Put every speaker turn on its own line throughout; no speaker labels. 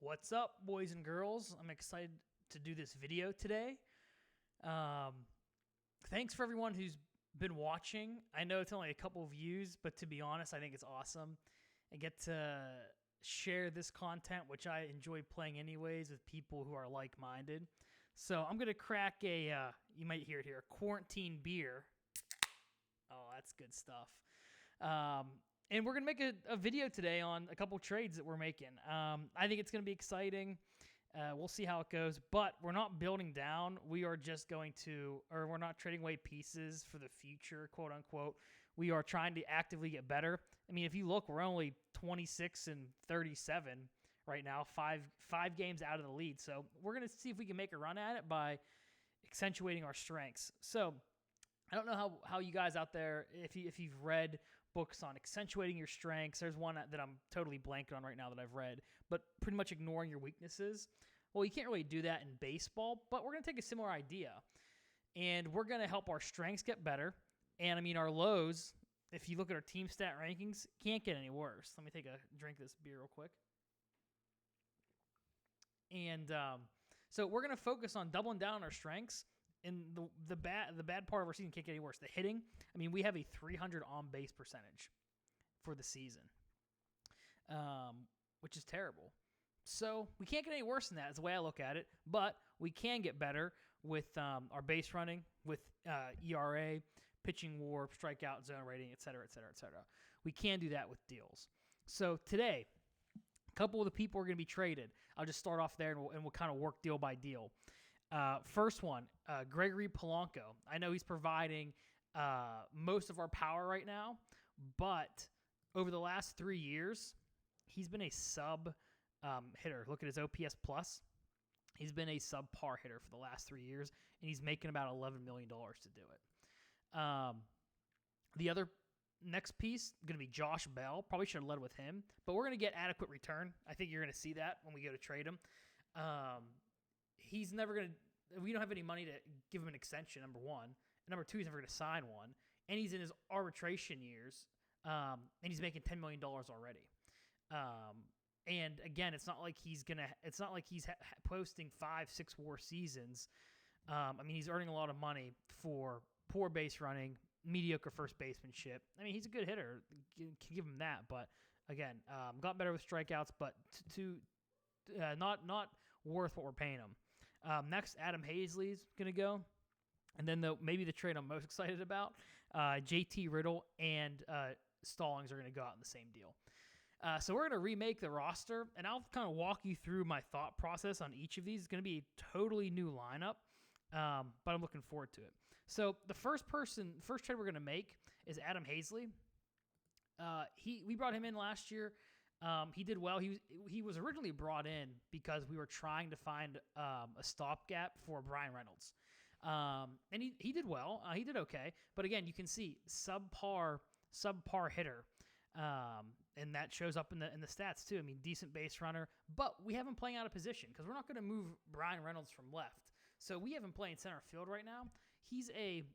What's up, boys and girls? I'm excited to do this video today. Thanks for everyone who's been watching. I know it's only a couple of views, but to be honest, I think it's awesome. I get to share this content, which I enjoy playing anyways, with people who are like-minded. So I'm going to crack you might hear it here, a quarantine beer. Oh, that's good stuff. And we're going to make a video today on a couple trades that we're making. I think it's going to be exciting. We'll see how it goes. But we're not building down. We are just we're not trading away pieces for the future, quote unquote. We are trying to actively get better. I mean, if you look, we're only 26-37 right now, five games out of the lead. So we're going to see if we can make a run at it by accentuating our strengths. So I don't know how you guys out there, if you've read books on accentuating your strengths. There's one that I'm totally blanking on right now that I've read, but pretty much ignoring your weaknesses. Well, you can't really do that in baseball, but we're going to take a similar idea, and we're going to help our strengths get better. And, I mean, our lows, if you look at our team stat rankings, can't get any worse. Let me take a drink of this beer real quick. And so we're going to focus on doubling down on our strengths. And the bad part of our season can't get any worse. The hitting, I mean, we have a 300 on-base percentage for the season, which is terrible. So we can't get any worse than that is the way I look at it. But we can get better with our base running, with ERA, pitching WAR, strikeout, zone rating, et cetera, et cetera, et cetera. We can do that with deals. So today, a couple of the people are going to be traded. I'll just start off there, and we'll kind of work deal by deal. First one, Gregory Polanco. I know he's providing most of our power right now, but over the last 3 years, he's been a sub hitter. Look at his OPS plus. He's been a subpar hitter for the last 3 years, and he's making about $11 million to do it. The other next piece going to be Josh Bell. Probably should have led with him, but we're going to get adequate return. I think you're going to see that when we go to trade him. He's never going to – we don't have any money to give him an extension, number one. And number two, he's never going to sign one. And he's in his arbitration years, and he's making $10 million already. And, again, it's not like he's posting 5-6 WAR seasons. I mean, he's earning a lot of money for poor base running, mediocre first basemanship. I mean, he's a good hitter. Can give him that. But, again, got better with strikeouts, but not worth what we're paying him. Next, Adam Hazley's going to go. And then maybe the trade I'm most excited about, JT Riddle and Stallings are going to go out in the same deal. So we're going to remake the roster, and I'll kind of walk you through my thought process on each of these. It's going to be a totally new lineup, but I'm looking forward to it. So the first trade we're going to make is Adam Hazley. We brought him in last year. He did well. He was originally brought in because we were trying to find a stopgap for Brian Reynolds, and he did well. He did okay, but again, you can see subpar hitter, and that shows up in the stats too. I mean, decent base runner, but we have him playing out of position because we're not going to move Brian Reynolds from left. So we have him playing center field right now. He's an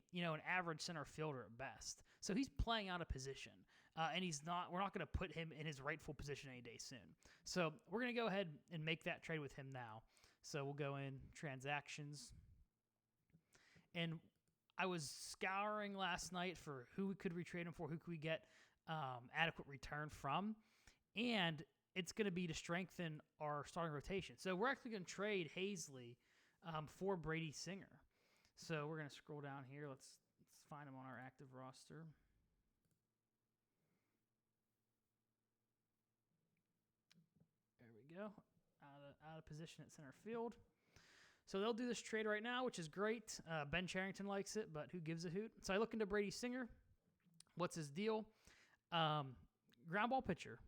average center fielder at best. So he's playing out of position, and we're not going to put him in his rightful position any day soon. So we're going to go ahead and make that trade with him now. So we'll go in transactions. And I was scouring last night for who we could retrade him for, who could we get adequate return from, and it's going to be to strengthen our starting rotation. So we're actually going to trade Hazley for Bradsinger. So we're going to scroll down here. Let's find him on our active roster. There we go. Out of position at center field. So they'll do this trade right now, which is great. Ben Cherington likes it, but who gives a hoot? So I look into Bradsinger. What's his deal? Ground ball pitcher.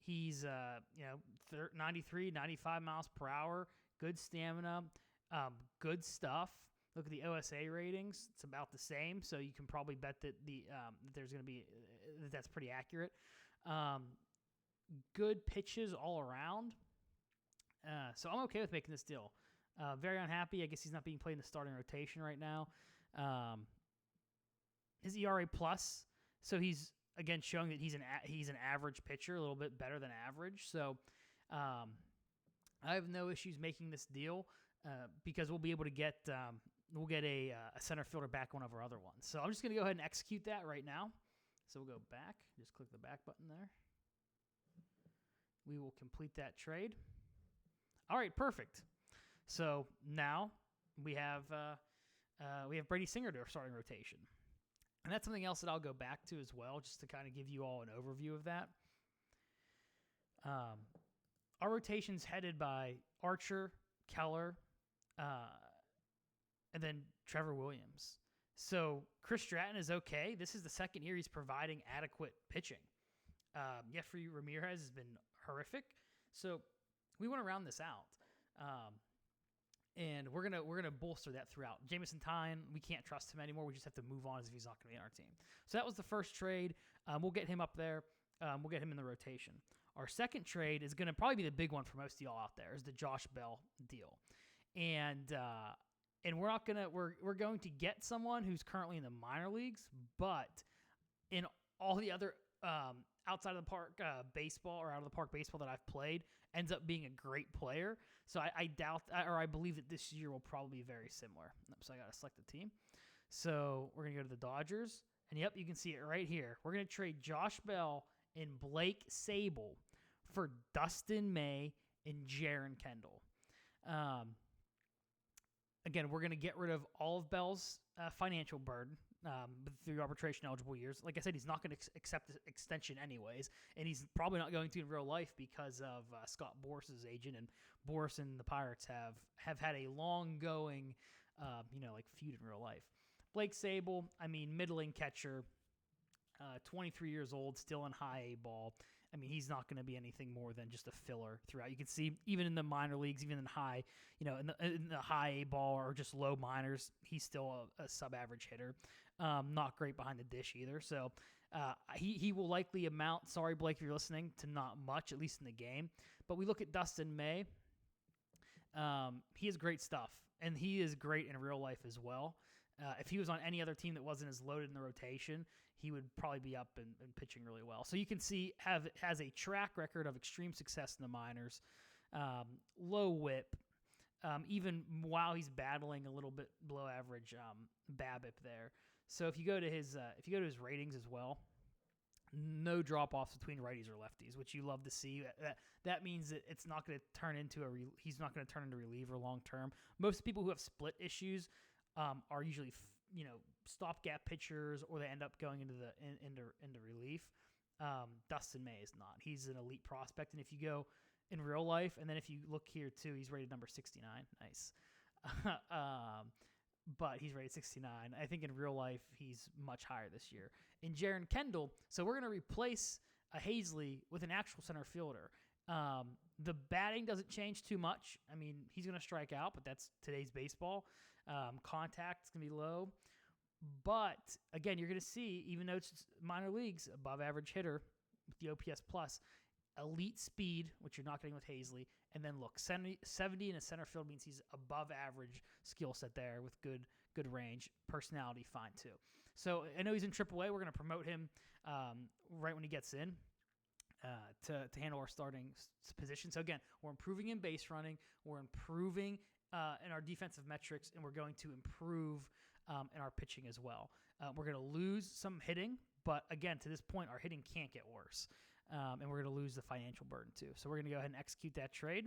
He's 93, 95 miles per hour. Good stamina. Good stuff. Look at the OSA ratings; it's about the same. So you can probably bet that there's going to be that's pretty accurate. Good pitches all around. So I'm okay with making this deal. Very unhappy. I guess he's not being played in the starting rotation right now. His ERA plus. So he's again showing that he's an average pitcher, a little bit better than average. So I have no issues making this deal because we'll be able to get we'll get a center fielder back one of our other ones. So I'm just going to go ahead and execute that right now. So we'll go back. Just click the back button there. We will complete that trade. All right, perfect. So now we have Bradsinger to our starting rotation. And that's something else that I'll go back to as well, just to kind of give you all an overview of that. Our rotation's headed by Archer, Keller, and then Trevor Williams. So Chris Stratton is okay. This is the second year he's providing adequate pitching. Jeffrey Ramirez has been horrific. So we want to round this out. And we're gonna bolster that throughout. Jamison Tyne, we can't trust him anymore. We just have to move on as if he's not going to be in our team. So that was the first trade. We'll get him up there. We'll get him in the rotation. Our second trade is going to probably be the big one for most of y'all out there, is the Josh Bell deal. And we're going to get someone who's currently in the minor leagues, but in all the other outside of the park baseball or out of the park baseball that I've played, ends up being a great player. So I doubt, or I believe that this year will probably be very similar. So I got to select the team. So we're going to go to the Dodgers. And yep, you can see it right here. We're going to trade Josh Bell and Blake Sable for Dustin May and Jaron Kendall. Again, we're going to get rid of all of Bell's financial burden through arbitration-eligible years. Like I said, he's not going to accept the extension anyways, and he's probably not going to in real life because of Scott Boris's agent, and Boris and the Pirates have had a long-going, feud in real life. Blake Sable, middling catcher, 23 years old, still in high A ball. He's not going to be anything more than just a filler throughout. You can see even in the minor leagues, even in high, in the high A ball or just low minors, he's still a sub-average hitter. Not great behind the dish either. So he will likely amount, sorry, Blake, if you're listening, to not much, at least in the game. But we look at Dustin May. He has great stuff, and he is great in real life as well. If he was on any other team that wasn't as loaded in the rotation, he would probably be up and pitching really well. So you can see has a track record of extreme success in the minors, low whip, even while he's battling a little bit below average BABIP there. So if you go to his ratings as well, no drop offs between righties or lefties, which you love to see. That means that it's not going to turn into he's not going to turn into a reliever long term. Most people who have split issues are usually stopgap pitchers, or they end up going into relief. Dustin May is not. He's an elite prospect, and if you go in real life, and then if you look here too, he's rated number 69. Nice. But he's rated 69. I think in real life he's much higher this year. In Jaron Kendall, so we're going to replace a Hazley with an actual center fielder. The batting doesn't change too much. He's going to strike out, but that's today's baseball. Contact is going to be low. But, again, you're going to see, even though it's minor leagues, above average hitter with the OPS plus, elite speed, which you're not getting with Hazley, and then look, 70 in a center field means he's above average skill set there with good range. Personality, fine too. So I know he's in AAA. We're going to promote him right when he gets in to handle our starting position. So again, we're improving in base running. We're improving in our defensive metrics, and we're going to improve in our pitching as well. We're going to lose some hitting, but again, to this point, our hitting can't get worse. And we're going to lose the financial burden too. So we're going to go ahead and execute that trade.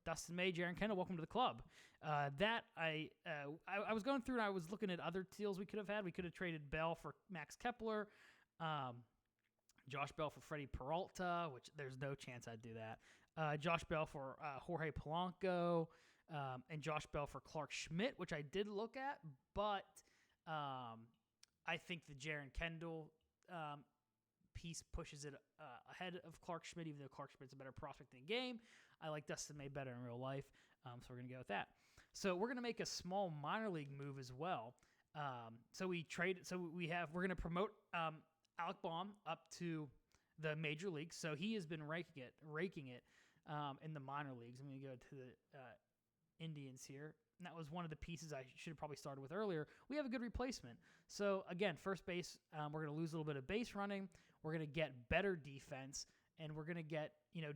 Dustin May, Jaron Kendall, welcome to the club. I was going through and I was looking at other deals we could have had. We could have traded Bell for Max Kepler, Josh Bell for Freddie Peralta, which there's no chance I'd do that. Josh Bell for Jorge Polanco, and Josh Bell for Clark Schmidt, which I did look at, but I think the Jaron Kendall piece pushes it ahead of Clark Schmidt, even though Clark Schmidt's a better prospect in the game. I like Dustin May better in real life, so we're going to go with that. So we're going to make a small minor league move as well. We're going to promote Alec Baum up to the major leagues. So he has been raking it in the minor leagues. I'm going to go to the Indians here. And that was one of the pieces I should have probably started with earlier. We have a good replacement. So, again, first base, we're going to lose a little bit of base running. We're going to get better defense. and we're going to get,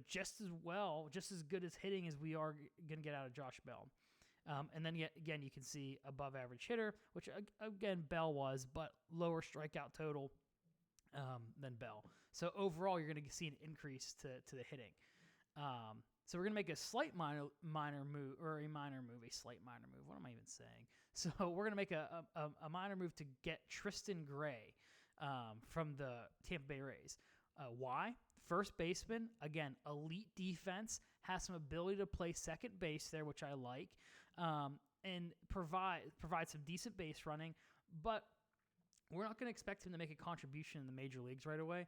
just as good as hitting as we are going to get out of Josh Bell. And then again, you can see above average hitter, which again Bell was, but lower strikeout total than Bell. So overall, you're going to see an increase to the hitting. So we're going to make a slight minor move. What am I even saying? So we're going to make a minor move to get Tristan Gray from the Tampa Bay Rays. Why? First baseman, again, elite defense, has some ability to play second base there, which I like, and provide some decent base running, but we're not going to expect him to make a contribution in the major leagues right away.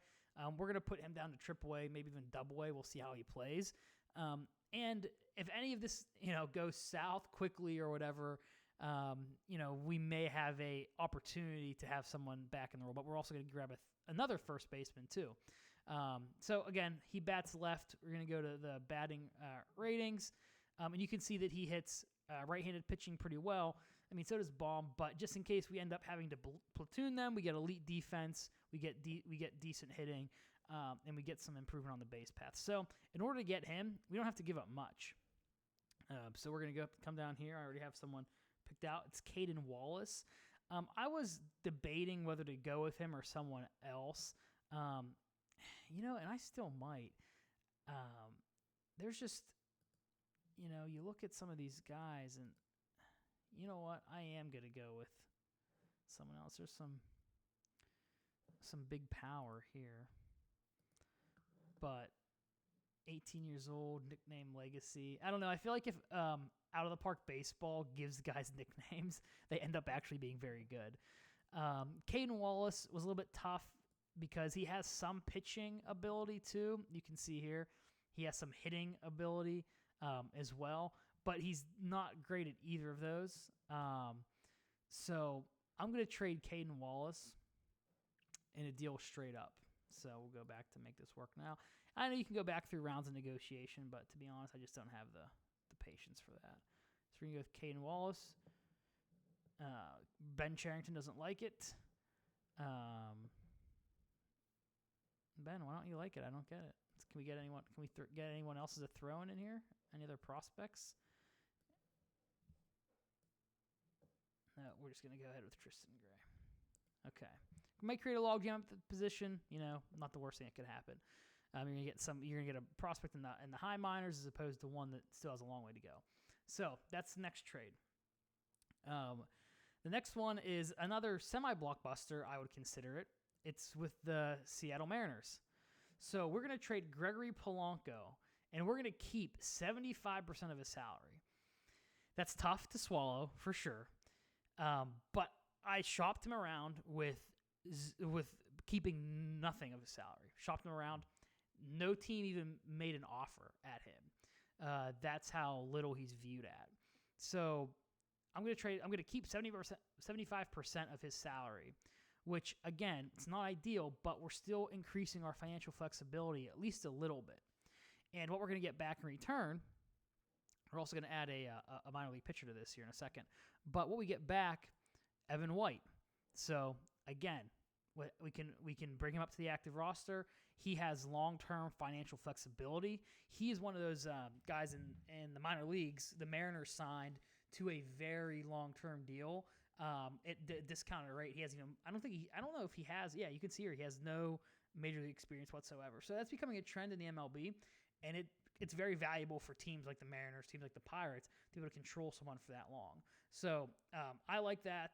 We're going to put him down to AAA, maybe even AA. We'll see how he plays. And if any of this, goes south quickly or whatever, we may have a opportunity to have someone back in the role, but we're also going to grab another first baseman too. So again, he bats left. We're going to go to the batting ratings, and you can see that he hits right-handed pitching pretty well. I mean, so does Baum, but just in case we end up having to platoon them, we get elite defense, we get decent hitting, and we get some improvement on the base path. So in order to get him, we don't have to give up much. So we're going to come down here. I already have someone picked out. It's Caden Wallace. I was debating whether to go with him or someone else. And I still might. There's just, you look at some of these guys and, you know what? I am going to go with someone else. There's some big power here. But 18 years old, nickname legacy. I don't know. I feel like if Out of the Park Baseball gives guys nicknames, they end up actually being very good. Caden Wallace was a little bit tough because he has some pitching ability too. You can see here he has some hitting ability as well, but he's not great at either of those. So I'm going to trade Caden Wallace in a deal straight up. So we'll go back to make this work now. I know you can go back through rounds of negotiation, but to be honest, I just don't have the patience for that. So we're going to go with Caden Wallace. Ben Charrington doesn't like it. Ben, why don't you like it? I don't get it. Can we get anyone? Can we get anyone else as a throw-in here? Any other prospects? No, we're just going to go ahead with Tristan Gray. Okay. We might create a logjam at the position. Not the worst thing that could happen. You're gonna get a prospect in the high minors as opposed to one that still has a long way to go. So that's the next trade. The next one is another semi-blockbuster. I would consider it. It's with the Seattle Mariners. So we're gonna trade Gregory Polanco, and we're gonna keep 75% of his salary. That's tough to swallow for sure, but I shopped him around with keeping nothing of his salary. Shopped him around. No team even made an offer at him. That's how little he's viewed at. So I'm going to keep 75% of his salary, which again, it's not ideal, but we're still increasing our financial flexibility at least a little bit. And what we're going to get back in return, we're also going to add a minor league pitcher to this here in a second. But what we get back, Evan White. So again, we can bring him up to the active roster. He has long-term financial flexibility. He is one of those guys in the minor leagues. The Mariners signed to a very long-term deal at discounted rate. He has I don't know if he has. Yeah, you can see here he has no major league experience whatsoever. So that's becoming a trend in the MLB, and it's very valuable for teams like the Mariners, teams like the Pirates, to be able to control someone for that long. So I like that.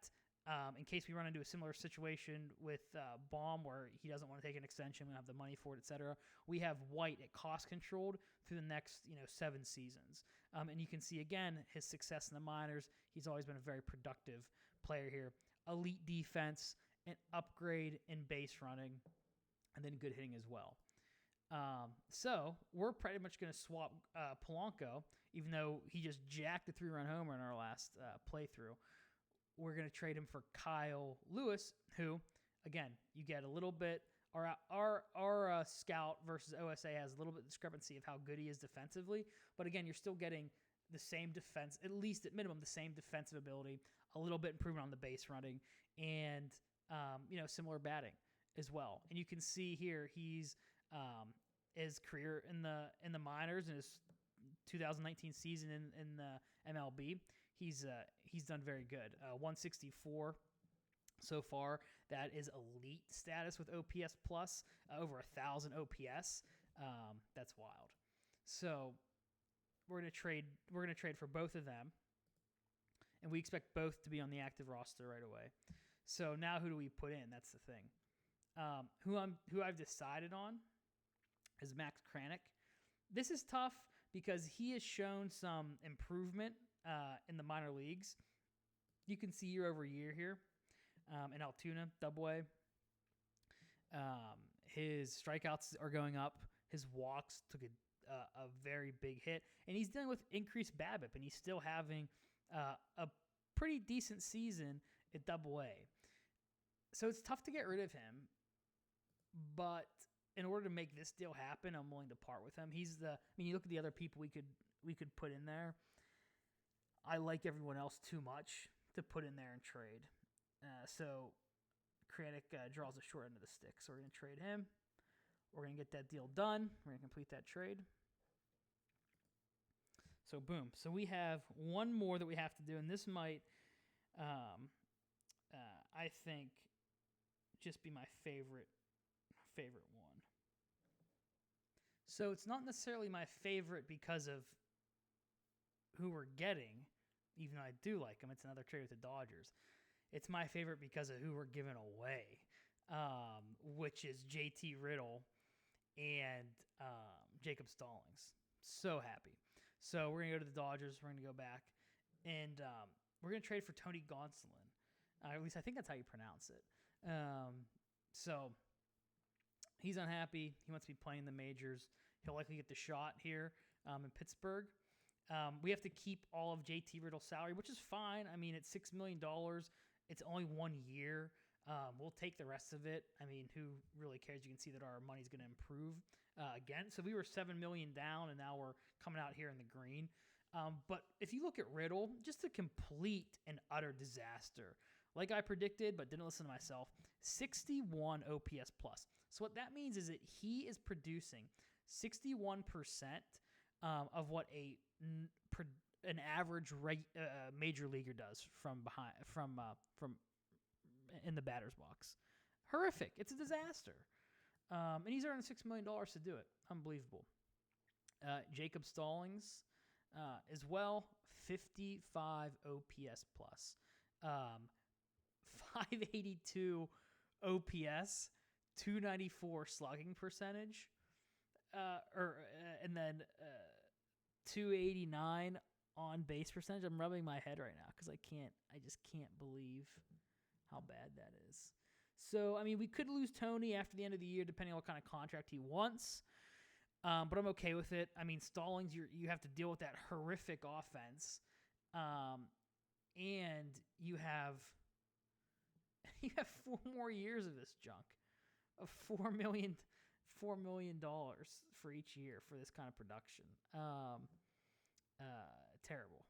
In case we run into a similar situation with Baum where he doesn't want to take an extension, we don't have the money for it, etc. We have White at cost controlled through the next 7 seasons. And you can see again his success in the minors. He's always been a very productive player here. Elite defense, an upgrade in base running, and then good hitting as well. So we're pretty much going to swap Polanco, even though he just jacked a 3-run homer in our last playthrough. We're going to trade him for Kyle Lewis, who, again, you get a little bit. Our scout versus OSA has a little bit of discrepancy of how good he is defensively. But again, you're still getting the same defense, at least at minimum, the same defensive ability, a little bit improvement on the base running, and similar batting as well. And you can see here he's his career in the minors and his 2019 season in the MLB, he's done very good. 164 so far. That is elite status with OPS plus, over 1,000 OPS. That's wild. So we're gonna trade for both of them, and we expect both to be on the active roster right away. So now who do we put in? That's the thing. Who I've decided on is Max Kranick. This is tough because he has shown some improvement in the minor leagues. You can see year over year here in Altoona, Double-A. His strikeouts are going up. His walks took a very big hit, and he's dealing with increased BABIP, and he's still having a pretty decent season at Double-A. So it's tough to get rid of him, but in order to make this deal happen, I'm willing to part with him. You look at the other people we could put in there. I like everyone else too much to put in there and trade. So Kranick draws the short end of the stick. So we're going to trade him. We're going to get that deal done. We're going to complete that trade. So boom. So we have one more that we have to do, and this might, I think, just be my favorite one. So it's not necessarily my favorite because of who we're getting, even though I do like him. It's another trade with the Dodgers. It's my favorite because of who we're giving away, which is JT Riddle and Jacob Stallings. So happy. So we're going to go to the Dodgers. We're going to go back, and we're going to trade for Tony Gonsolin. At least I think that's how you pronounce it. So he's unhappy. He wants to be playing the majors. He'll likely get the shot here in Pittsburgh. We have to keep all of JT Riddle's salary, which is fine. I mean, it's $6 million. It's only 1 year. We'll take the rest of it. I mean, who really cares? You can see that our money's going to improve again. So we were $7 million down, and now we're coming out here in the green. But if you look at Riddle, just a complete and utter disaster. Like I predicted, but didn't listen to myself, 61 OPS plus. So what that means is that he is producing 61% of what an average major leaguer does from in the batter's box. Horrific. It's a disaster. And he's earning $6 million to do it. Unbelievable. Jacob Stallings as well, 55 OPS plus. 582 OPS, 294 slugging percentage, and then 289 on base percentage. I'm rubbing my head right now because I just can't believe how bad that is. So, I mean, we could lose Tony after the end of the year, depending on what kind of contract he wants. But I'm okay with it. I mean, Stallings, you have to deal with that horrific offense, and you have 4 more years of this junk, of $4 million for each year for this kind of production. Terrible.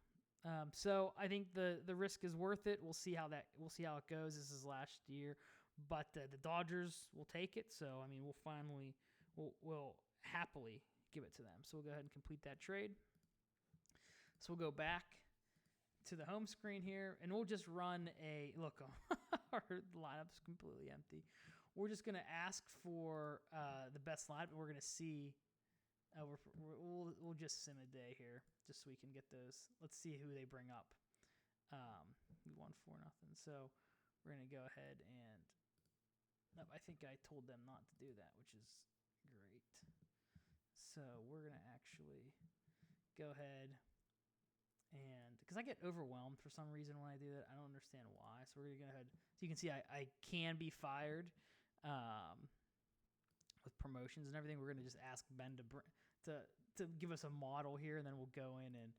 So I think the risk is worth it. We'll see how it goes. This is last year, but the Dodgers will take it. So I mean, we'll happily give it to them. So we'll go ahead and complete that trade. So we'll go back to the home screen here, and we'll just run a look. Our lineup's completely empty. We're just gonna ask for the best lineup, and we're gonna see. We'll just sim a day here, just so we can get those. Let's see who they bring up. We won 4-0, so we're gonna go ahead and. Nope, I think I told them not to do that, which is great. So we're gonna actually go ahead. And because I get overwhelmed for some reason when I do that, I don't understand why. So we're going to go ahead. So you can see I can be fired with promotions and everything. We're going to just ask Ben to give us a model here, and then we'll go in and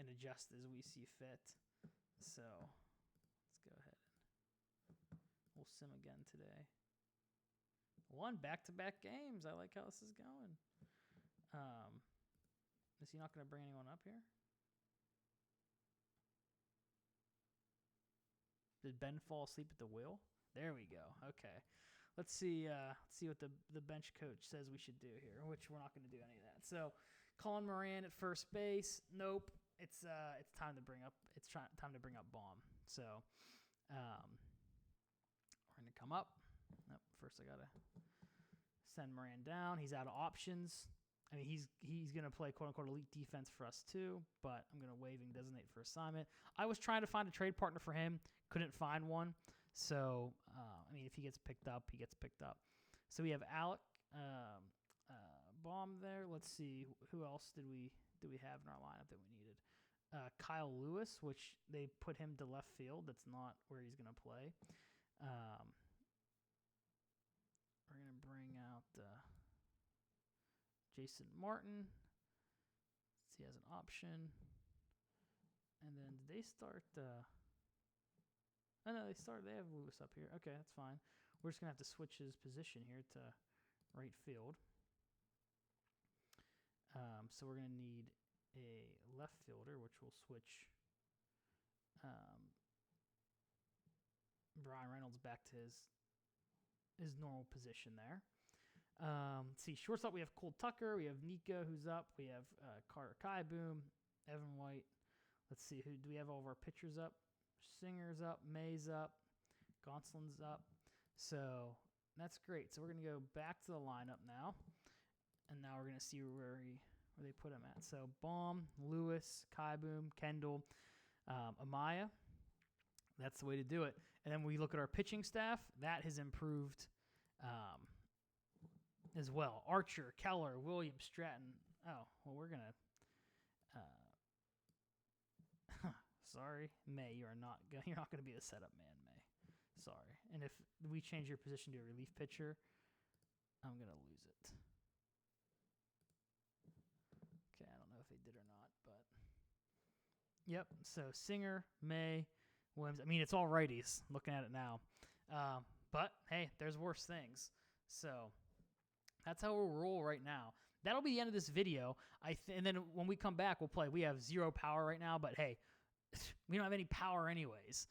adjust as we see fit. So let's go ahead. We'll sim again today. 1 back-to-back games. I like how this is going. Is he not going to bring anyone up here? Did Ben fall asleep at the wheel? There we go. Okay. let's see what the bench coach says we should do here, which we're not going to do any of that. So, Colin Moran at first base. Nope. It's time to bring up. Time to bring up Baum. So, we're gonna come up. Nope. First, I gotta send Moran down. He's out of options. I mean, he's going to play quote-unquote elite defense for us too, but I'm going to waive and designate for assignment. I was trying to find a trade partner for him. Couldn't find one. So, I mean, if he gets picked up, he gets picked up. So we have Alec Baum there. Let's see. Who else did we have in our lineup that we needed? Kyle Lewis, which they put him to left field. That's not where he's going to play. We're going to bring out Jason Martin. He has an option. And then did they start? Oh, no, they have Lewis up here. Okay, that's fine. We're just going to have to switch his position here to right field. So we're going to need a left fielder, which will switch Brian Reynolds back to his normal position there. Let's see, shortstop, we have Cole Tucker. We have Nico, who's up. We have Carter Kaiboom, Evan White. Let's see, who do we have all of our pitchers up? Singer's up, May's up, Gonsolin's up. So that's great. So we're going to go back to the lineup now. And now we're going to see where they put him at. So Baum, Lewis, Kaiboom, Kendall, Amaya. That's the way to do it. And then we look at our pitching staff. That has improved as well. Archer, Keller, Williams, Stratton. Oh, well, we're going to... sorry, May, you're not going to be the setup man, May. Sorry. And if we change your position to a relief pitcher, I'm going to lose it. Okay, I don't know if they did or not, but... Yep, so Singer, May, Williams. I mean, it's all righties, looking at it now. But, hey, there's worse things. So, that's how we'll roll right now. That'll be the end of this video. And then when we come back, we'll play. We have 0 power right now, but hey, we don't have any power anyways.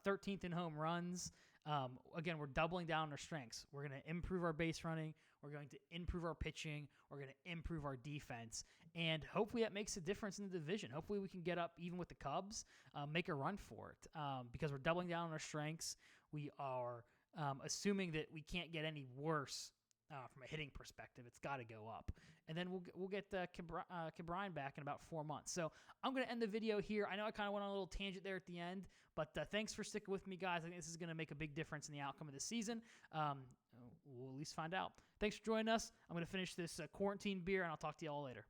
13th in home runs. Again, we're doubling down on our strengths. We're going to improve our base running. We're going to improve our pitching. We're going to improve our defense. And hopefully that makes a difference in the division. Hopefully we can get up even with the Cubs, make a run for it. Because we're doubling down on our strengths. We are assuming that we can't get any worse from a hitting perspective. It's got to go up. And then we'll get Cabrine back in about 4 months. So I'm going to end the video here. I know I kind of went on a little tangent there at the end, but thanks for sticking with me, guys. I think this is going to make a big difference in the outcome of the season. We'll at least find out. Thanks for joining us. I'm going to finish this quarantine beer, and I'll talk to you all later.